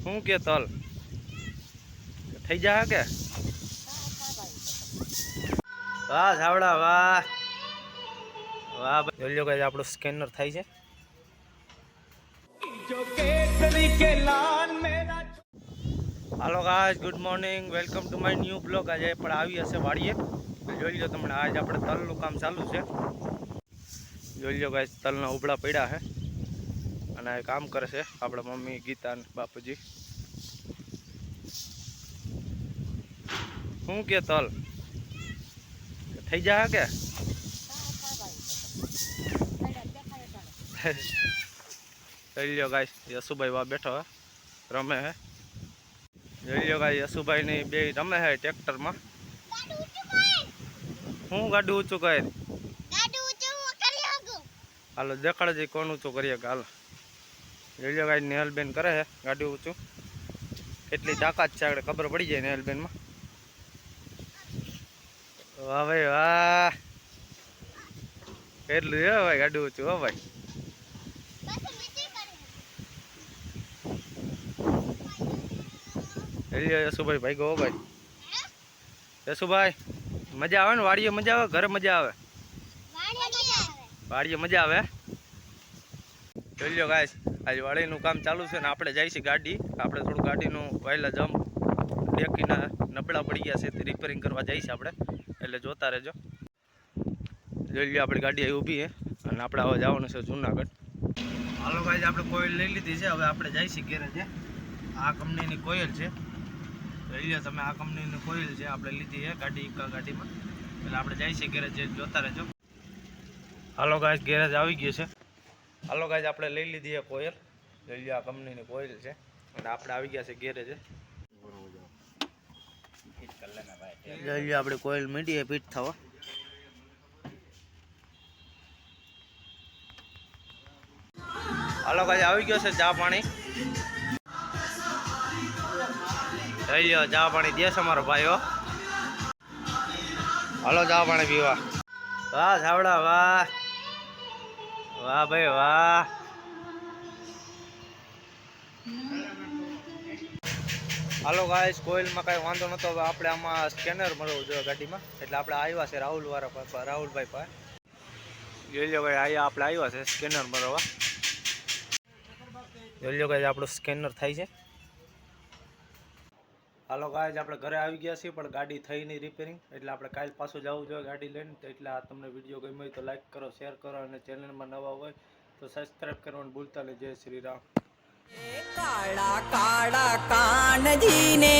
શું કે તલ થઈ જાય કે વાહ ઝાવડા વાહ વાહ જોઈ લો કે આપણું સ્કેનર થાય છે। Hello guys, good morning, welcome to my new blog. આજે પણ આવી હશે વાડીએ, જોઈ લો તમને। આજ આપણે તલનું કામ ચાલુ છે। જોઈ લો ગાઈસ, તલના ઉબળા પડ્યા છે અને આ કામ કરે છે આપણા મમ્મી ગીતા અને બાપુજી। શું કે તલ થઈ જાય કે જોઈ લો ગાઈસ, યશુભાઈ વા બેઠો હે, રમે હે। જોઈ લો ગાઈસ, યશુભાઈ ની બે રમે હે ટ્રેક્ટરમાં। હું ગાડું ઊંચું કરે હાલો દેખાડજે કોણ ઊંચું કરીએ કે હાલો। જોઈ લો ગાઈસ, નેહલબેન કરે છે ગાડું ઊંચું। કેટલી તાકાત છે આગળ ખબર પડી જાય નેહલબેનમાં। વાહ ભાઈ વાહ, કેટલું હે ભાઈ ગાડું ઊંચું હો ભાઈ। યશુભાઈ ભાઈ ગો ભાઈ, યશુભાઈ મજા આવે ને વાડીએ મજા આવે, ઘરે મજા આવે, વાડીએ મજા આવે। જોઈ લો ગાઈસ, આજ વાડીનું કામ ચાલુ છે ને આપણે જાય છે ગાડી, આપણે થોડું ગાડીનું વાયલા જમ્પ ડેકીના નબળા પડી ગયા છે તે રિપેરિંગ કરવા જાય છે આપણે, એટલે જોતા રહેજો। જોઈ લો આપણી ગાડી અહીં ઊભી છે અને આપણે હવે જવાનું છે જુનાગઢ। હાલો ગાઈસ, આપણે કોઈલ લઈ લીધી છે, હવે આપણે જાય છે ગેરેજે। આ કંપનીની કોઈલ છે, જોઈ લો તમે, આ કંપનીની કોઈલ છે આપણે લીધી છે ગાડીમાં, એટલે આપણે જાય છે ગેરેજ, જોતા રહેજો। હાલો ગાઈસ, ગેરેજ આવી ગયું છે। હાલો ગાઈસ, આપણે લઈ લીધી છે કોઈલ, જોઈ લો આ કંપનીની કોઈલ છે અને આપણે આવી ગયા છે ગેરેજે। જોઈ લો આપણે કોઈલ મીડી ફિટ થવા। હાલો ગાઈસ, આવી ગયો છે ચા પાણી, જોઈ લો ચા પાણી દેશ અમારો ભાઈઓ। હાલો ચા પાણી પીવા। વાહ ઝાવડા વાહ, વાહ ભાઈ વાહ। હાલો ગાઈસ, કોઈલમાં કાંઈ વાંધો નહોતો, હવે આપણે આમાં સ્કેનર મળવું જોઈએ ગાડીમાં, એટલે આપણે આવ્યા છે રાહુલભાઈ પાસે। જોઈ લો ભાઈ, અહીંયા આપણે આવ્યા છે સ્કેનર મળવા। જોઈ લો ગાઈસ, આપણું સ્કેનર થાય છે। હાલો ગાઈસ, આપણે ઘરે આવી ગયા છીએ પણ ગાડી થઈ નહીં રિપેરિંગ, એટલે આપણે કાલ પાછું જવું જોઈએ ગાડી લઈને। તો એટલે આ તમને વિડીયો ગમ્યો હોય તો લાઈક કરો, શેર કરો અને ચેનલમાં નવા હોય તો સબસ્ક્રાઈબ કરવાનું ભૂલતા નહીં। જય શ્રી રામ। કાળા કાળા કાનજીને